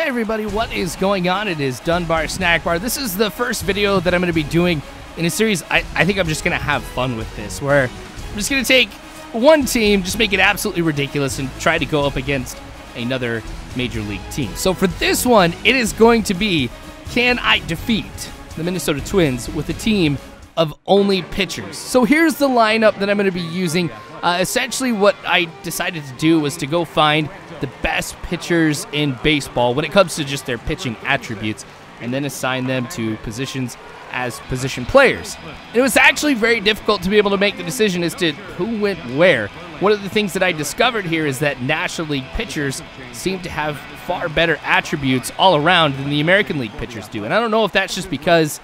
everybody, what is going on? It is Dunbar Snack Bar. This is the first video that I'm going to be doing in a series. I think I'm just going to have fun with this, where I'm just going to take one team, just make it absolutely ridiculous, and try to go up against another Major League team. So for this one, it is going to be, can I defeat the Minnesota Twins with a team of only pitchers? So here's the lineup that I'm going to be using. Essentially what I decided to do was to go find the best pitchers in baseball when it comes to just their pitching attributes, and then assign them to positions as position players. And it was actually very difficult to be able to make the decision as to who went where. One of the things that I discovered here is that National League pitchers seem to have far better attributes all around than the American League pitchers do. And I don't know if that's just because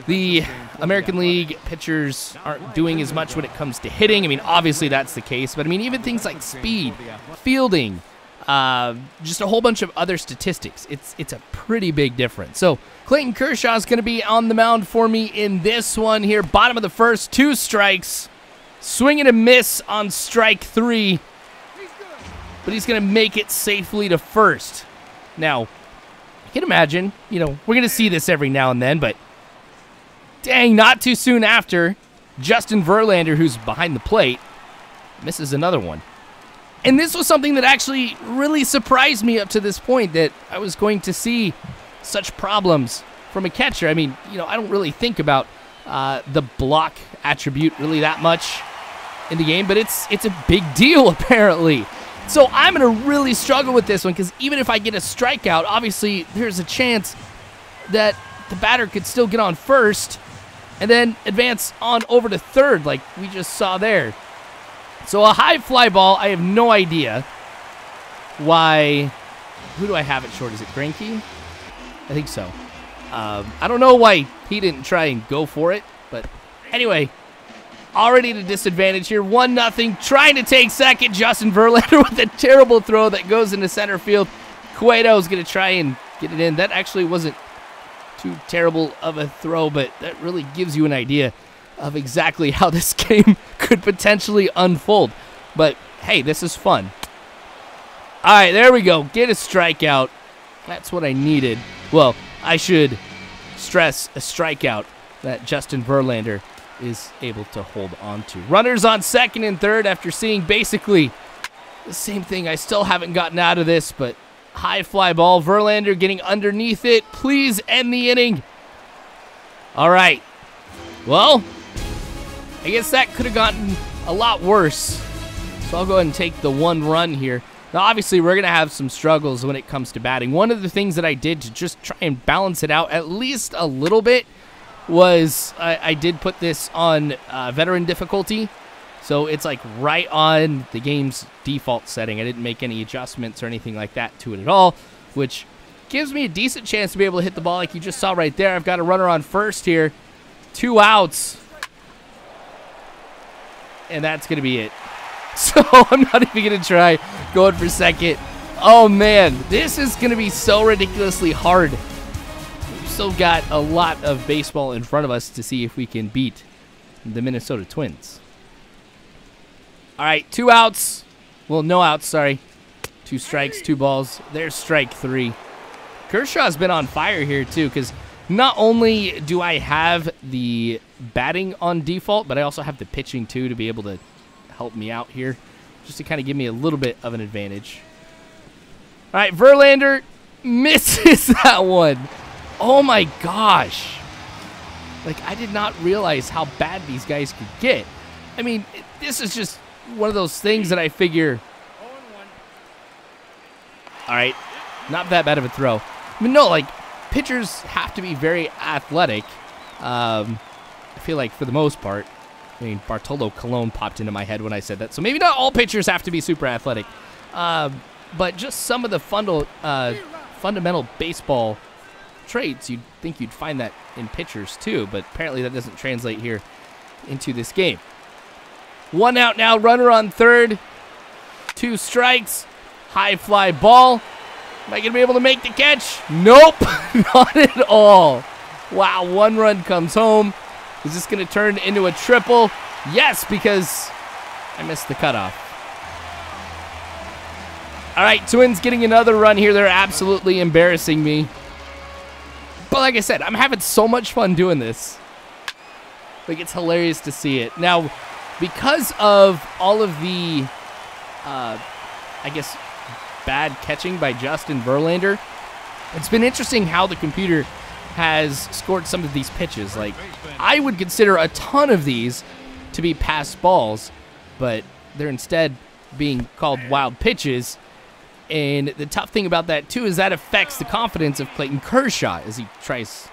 the American League pitchers aren't doing as much when it comes to hitting. I mean, obviously that's the case, but I mean, even things like speed, fielding, just a whole bunch of other statistics. It's a pretty big difference. So Clayton Kershaw is going to be on the mound for me in this one here. Bottom of the first, 2 strikes. Swing and a miss on strike 3. But he's going to make it safely to first. Now, I can imagine, you know, we're going to see this every now and then, but dang, not too soon after, Justin Verlander, who's behind the plate, misses another one. And this was something that actually really surprised me up to this point, that I was going to see such problems from a catcher. I mean, you know, I don't really think about the block attribute really that much in the game, but it's a big deal apparently. So I'm going to really struggle with this one, because even if I get a strikeout, obviously there's a chance that the batter could still get on first and then advance on over to third like we just saw there. So a high fly ball, I have no idea why. Who do I have at short? Is it Greinke? I think so. I don't know why he didn't try and go for it, but anyway, already at a disadvantage here. 1-0, trying to take second. Justin Verlander with a terrible throw that goes into center field. Cueto is going to try and get it in. That actually wasn't too terrible of a throw, but that really gives you an idea of exactly how this game could potentially unfold. But hey, this is fun. All right, there we go. Get a strikeout. That's what I needed. Well, I should stress a strikeout that Justin Verlander is able to hold on to. Runners on second and third after seeing basically the same thing. I still haven't gotten out of this, but high fly ball. Verlander getting underneath it. Please end the inning. All right. Well, I guess that could have gotten a lot worse. So I'll go ahead and take the 1 run here. Now, obviously, we're going to have some struggles when it comes to batting. One of the things that I did to just try and balance it out at least a little bit was I did put this on veteran difficulty. So it's like right on the game's default setting. I didn't make any adjustments or anything like that to it at all, which gives me a decent chance to be able to hit the ball like you just saw right there. I've got a runner on first here. 2 outs. And that's going to be it. So I'm not even going to try going for second. Oh, man. This is going to be so ridiculously hard. We've still got a lot of baseball in front of us to see if we can beat the Minnesota Twins. All right, 2 outs. Well, no outs, sorry. 2 strikes, 2 balls. There's strike 3. Kershaw's been on fire here, too, because not only do I have the batting on default, but I also have the pitching, too, to be able to help me out here, just to kind of give me a little bit of an advantage. All right, Verlander misses that one. Oh, my gosh. Like, I did not realize how bad these guys could get. I mean, this is just one of those things that I figure, all right, not that bad of a throw. I mean, no, like, pitchers have to be very athletic. I feel like for the most part. I mean, Bartolo Colon popped into my head when I said that. So maybe not all pitchers have to be super athletic. But just some of the fundamental baseball traits, you'd think you'd find that in pitchers too. But apparently that doesn't translate here into this game. 1 out now, runner on third. 2 strikes. High fly ball. Am I going to be able to make the catch? Nope, not at all. Wow, 1 run comes home. Is this going to turn into a triple? Yes, because I missed the cutoff. All right, Twins getting another run here. They're absolutely embarrassing me. But like I said, I'm having so much fun doing this. Like, it's hilarious to see it. Now, because of all of the, I guess, bad catching by Justin Verlander, it's been interesting how the computer has scored some of these pitches. Like, I would consider a ton of these to be pass balls, but they're instead being called wild pitches. And the tough thing about that, too, is that affects the confidence of Clayton Kershaw as he tries,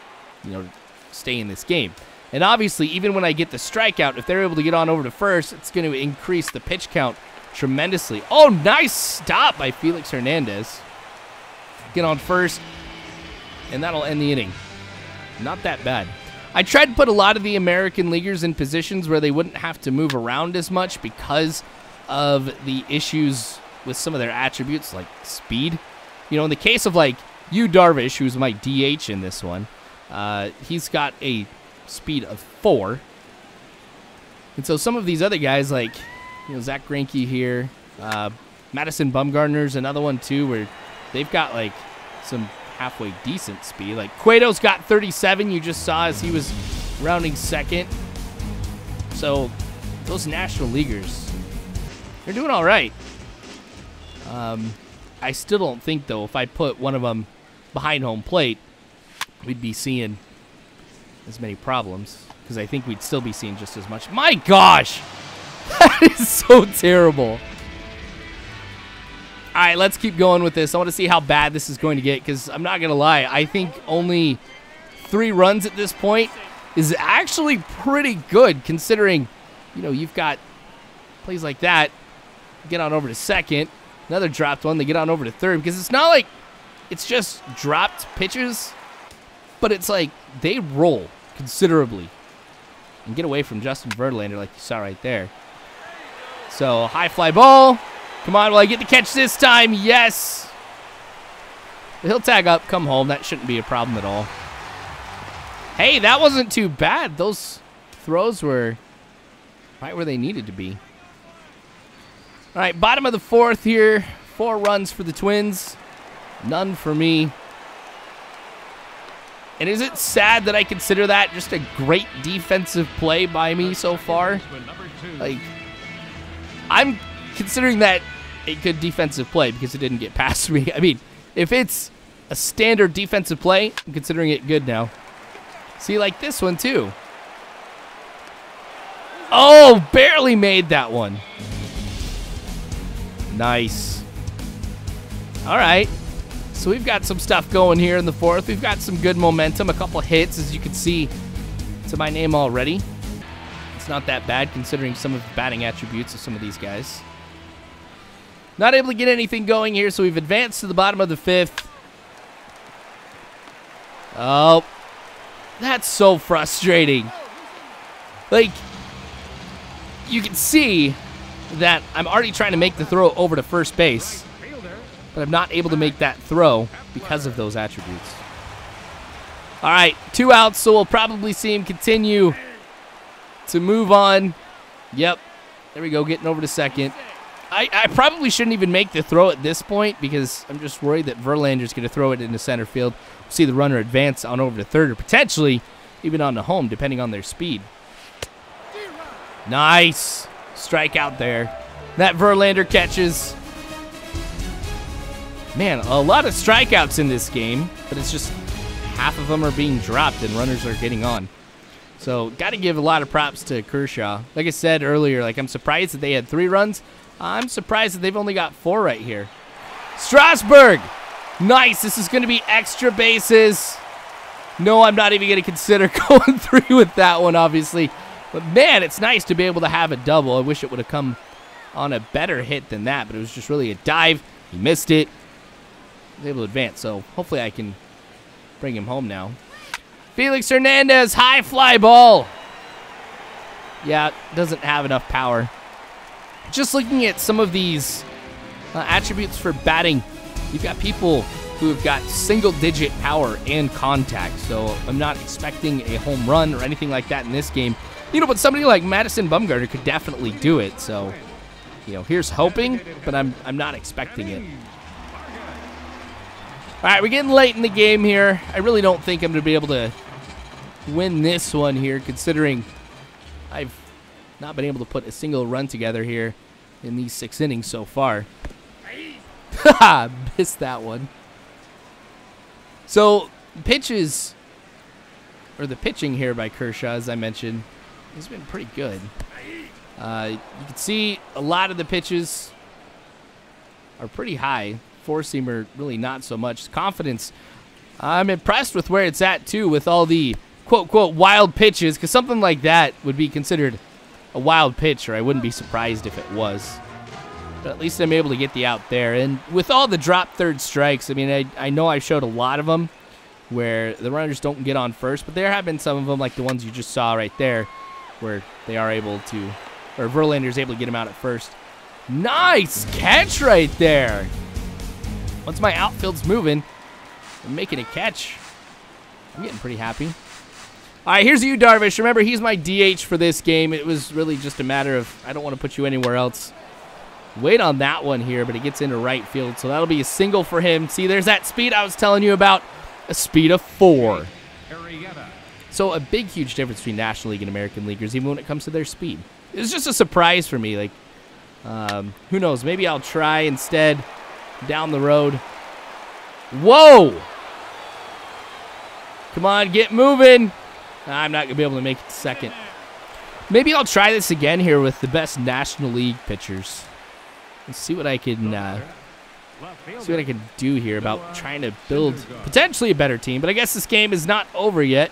to stay in this game. And obviously, even when I get the strikeout, if they're able to get on over to first, it's going to increase the pitch count tremendously. Oh, nice stop by Felix Hernandez. Get on first, and that'll end the inning. Not that bad. I tried to put a lot of the American leaguers in positions where they wouldn't have to move around as much because of the issues with some of their attributes, like speed. In the case of, like, Yu Darvish, who's my DH in this one, he's got a speed of 4. And so some of these other guys, like, Zach Greinke here, Madison Bumgarner's another one, too, where they've got, like, some halfway decent speed. Like, Cueto's got 37, you just saw as he was rounding second. So those National Leaguers, they're doing all right. I still don't think, though, if I put one of them behind home plate, we'd be seeing as many problems, because I think we'd still be seeing just as much. My gosh! That is so terrible. All right, let's keep going with this. I want to see how bad this is going to get, because I'm not going to lie. I think only 3 runs at this point is actually pretty good, considering, you've got plays like that. Get on over to second. Another dropped one. They get on over to third, because it's not like it's just dropped pitches, but it's like they roll considerably and get away from Justin Verlander like you saw right there. So, high fly ball. Come on, will I get the catch this time? Yes. He'll tag up, come home. That shouldn't be a problem at all. Hey, that wasn't too bad. Those throws were right where they needed to be. All right, bottom of the 4th here. 4 runs for the Twins. None for me. And is it sad that I consider that just a great defensive play by me so far? Like, I'm considering that a good defensive play because it didn't get past me. I mean, if it's a standard defensive play, I'm considering it good now. See, like this one too. Oh, barely made that one. Nice. All right. So we've got some stuff going here in the 4th. We've got some good momentum, a couple hits, as you can see, to my name already. It's not that bad considering some of the batting attributes of some of these guys. Not able to get anything going here, so we've advanced to the bottom of the 5th. Oh, that's so frustrating. Like, you can see that I'm already trying to make the throw over to first base, but I'm not able to make that throw because of those attributes. All right, 2 outs, so we'll probably see him continue to move on. Yep, there we go, getting over to second. I probably shouldn't even make the throw at this point because I'm just worried that Verlander's going to throw it into center field. See the runner advance on over to third or potentially even on to home, depending on their speed. Nice. Strikeout there. That Verlander catches. Man, a lot of strikeouts in this game, but it's just half of them are being dropped and runners are getting on. So, got to give a lot of props to Kershaw. Like I said earlier, like I'm surprised that they had 3 runs. I'm surprised that they've only got 4 right here. Strasburg! Nice, this is going to be extra bases. No, I'm not even going to consider going 3 with that one, obviously. But man, it's nice to be able to have a double. I wish it would have come on a better hit than that, but it was just really a dive. He missed it. He was able to advance, so hopefully I can bring him home now. Felix Hernandez, high fly ball. Yeah, doesn't have enough power. Just looking at some of these attributes for batting, you've got people who have got single-digit power and contact, so I'm not expecting a home run or anything like that in this game. But somebody like Madison Bumgarner could definitely do it, so, here's hoping, but I'm not expecting it. All right, we're getting late in the game here. I really don't think I'm going to be able to win this one here, considering I've not been able to put a single run together here in these 6 innings so far. Haha, missed that one. So, pitches, or the pitching here by Kershaw, as I mentioned, has been pretty good. You can see a lot of the pitches are pretty high. Four-seamer, really not so much. Confidence, I'm impressed with where it's at, too, with all the quote-quote wild pitches, because something like that would be considered a wild pitch, or I wouldn't be surprised if it was. But at least I'm able to get the out there. And with all the drop third strikes, I mean, I know I showed a lot of them where the runners don't get on first, but there have been some of them, like the ones you just saw right there, where they are able to, or Verlander's able to get him out at first. Nice catch right there. Once my outfield's moving, I'm making a catch. I'm getting pretty happy. All right, here's you, Darvish. Remember, he's my DH for this game. It was really just a matter of I don't want to put you anywhere else. Wait on that one here, but it gets into right field, so that'll be a single for him. See, there's that speed I was telling you about, a speed of 4. So a big, huge difference between National League and American Leaguers, even when it comes to their speed. It was just a surprise for me. Like, who knows? Maybe I'll try instead down the road. Whoa! Come on, get moving. I'm not going to be able to make it to second. Maybe I'll try this again here with the best National League pitchers. Let's see what I can do here about trying to build potentially a better team. But I guess this game is not over yet.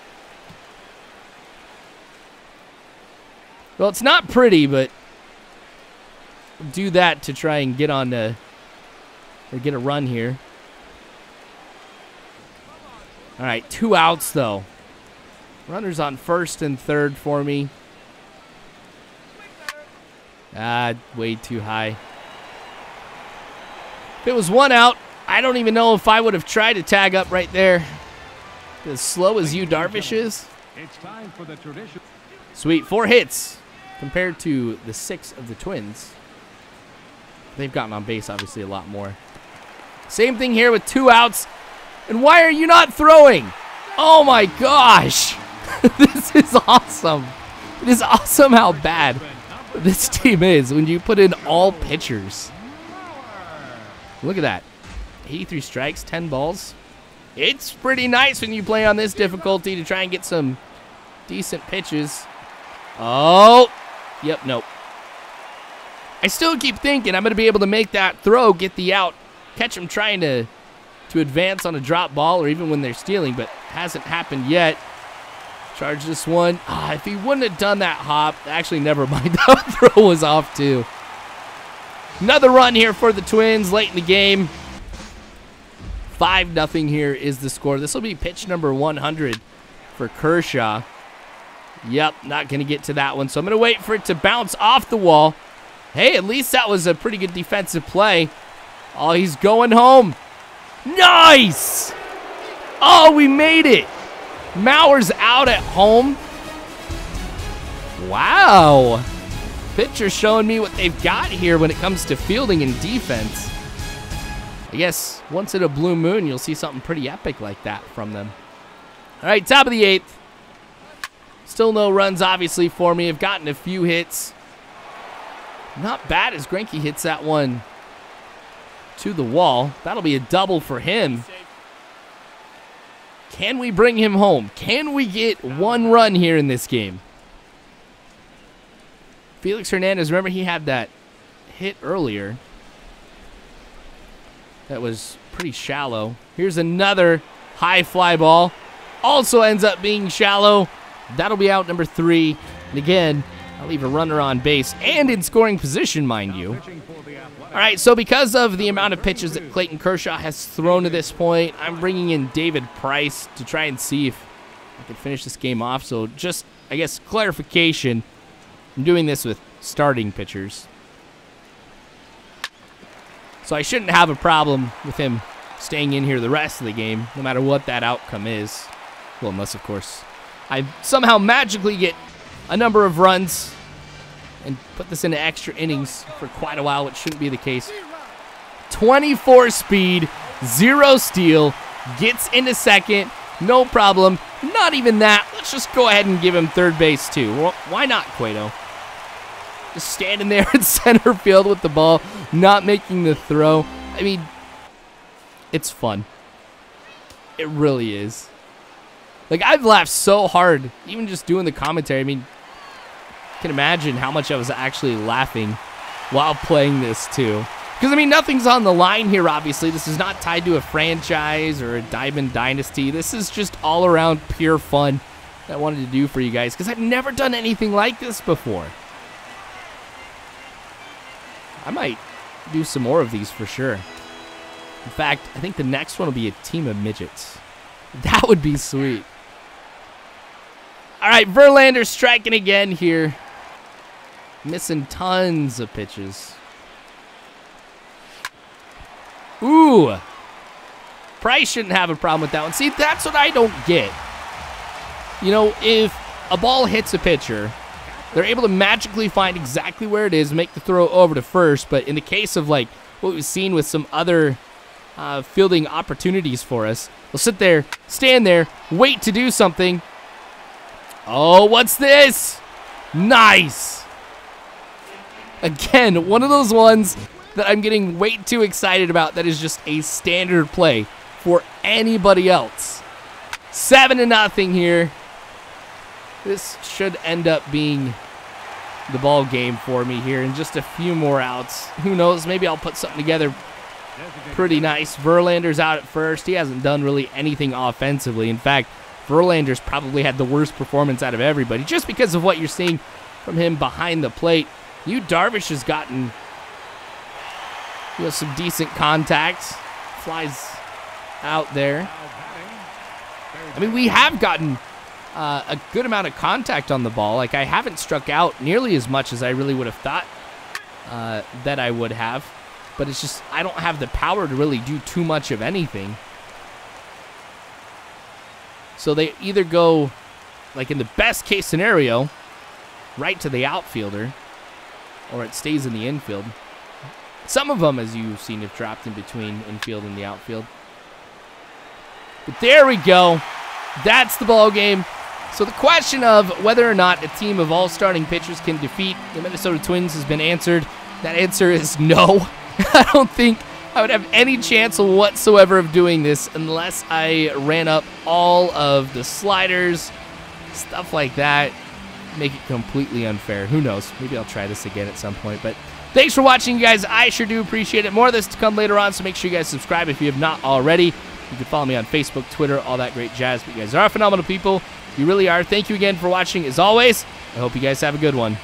Well, it's not pretty, but do that to try and get on or get a run here. All right, 2 outs, though. Runners on first and third for me. Way too high. If it was 1 out, I don't even know if I would have tried to tag up right there. As slow as you, Darvish is. It's time for the tradition. Sweet, 4 hits compared to the 6 of the Twins. They've gotten on base, obviously, a lot more. Same thing here with 2 outs. And why are you not throwing? Oh, my gosh. This is awesome. It is awesome how bad this team is when you put in all pitchers. Look at that. 83 strikes, 10 balls. It's pretty nice when you play on this difficulty to try and get some decent pitches. Oh. Yep, nope. I still keep thinking I'm going to be able to make that throw, get the out, catch him trying to advance on a drop ball or even when they're stealing, but hasn't happened yet. Charge this one. If he wouldn't have done that hop, actually, never mind. That throw was off, too. Another run here for the Twins late in the game. 5-0 here is the score. This will be pitch number 100 for Kershaw. Yep, not going to get to that one, so I'm going to wait for it to bounce off the wall. Hey, at least that was a pretty good defensive play. Oh, he's going home. Nice! Oh, we made it. Mauer's out at home. Wow. Pitcher showing me what they've got here when it comes to fielding and defense. I guess once in a blue moon, you'll see something pretty epic like that from them. All right, top of the 8th. Still no runs, obviously, for me. I've gotten a few hits. Not bad as Greinke hits that one to the wall. That'll be a double for him. Can we bring him home? Can we get 1 run here in this game? Felix Hernandez, remember he had that hit earlier. That was pretty shallow. Here's another high fly ball. Also ends up being shallow. That'll be out number 3. And again, I'll leave a runner on base and in scoring position, mind you. All right, so because of the amount of pitches that Clayton Kershaw has thrown to this point, I'm bringing in David Price to try and see if I can finish this game off. So just, I guess, clarification, I'm doing this with starting pitchers. So I shouldn't have a problem with him staying in here the rest of the game, no matter what that outcome is. Well, unless, of course, I somehow magically get a number of runs and put this into extra innings for quite a while, which shouldn't be the case. 24 speed, 0 steal, gets into second, no problem. Not even that. Let's just go ahead and give him third base too. Well, why not, Cueto? Just standing there in center field with the ball, not making the throw. I mean, it's fun. It really is. Like, I've laughed so hard, even just doing the commentary. I mean, I can imagine how much I was actually laughing while playing this too. Because, I mean, nothing's on the line here, obviously. This is not tied to a franchise or a Diamond Dynasty. This is just all around pure fun that I wanted to do for you guys because I've never done anything like this before. I might do some more of these for sure. In fact, I think the next one will be a team of midgets. That would be sweet. All right, Verlander striking again here. Missing tons of pitches. Ooh. Price shouldn't have a problem with that one. See, that's what I don't get. You know, if a ball hits a pitcher, they're able to magically find exactly where it is, make the throw over to first. But in the case of, like, what we've seen with some other fielding opportunities for us, they'll sit there, stand there, wait to do something. Oh, what's this? Nice. Again, one of those ones that I'm getting way too excited about that is just a standard play for anybody else. 7-0 here. This should end up being the ball game for me here in just a few more outs. Who knows? Maybe I'll put something together pretty nice. Verlander's out at first. He hasn't done really anything offensively. In fact, Verlander's probably had the worst performance out of everybody just because of what you're seeing from him behind the plate. Yu Darvish has gotten some decent contacts. Flies out there. I mean, we have gotten a good amount of contact on the ball. Like, I haven't struck out nearly as much as I really would have thought that I would have. But it's just, I don't have the power to really do too much of anything. So they either go, like in the best case scenario, right to the outfielder, or it stays in the infield. Some of them, as you've seen, have dropped in between infield and the outfield. But there we go. That's the ball game. So the question of whether or not a team of all starting pitchers can defeat the Minnesota Twins has been answered. That answer is no. I don't think I would have any chance whatsoever of doing this unless I ran up all of the sliders, stuff like that. Make it completely unfair. Who knows? Maybe I'll try this again at some point. But thanks for watching, you guys. I sure do appreciate it. More of this to come later on, so make sure you guys subscribe if you have not already. You can follow me on Facebook, Twitter, all that great jazz. But you guys are phenomenal people. You really are. Thank you again for watching. As always, I hope you guys have a good one.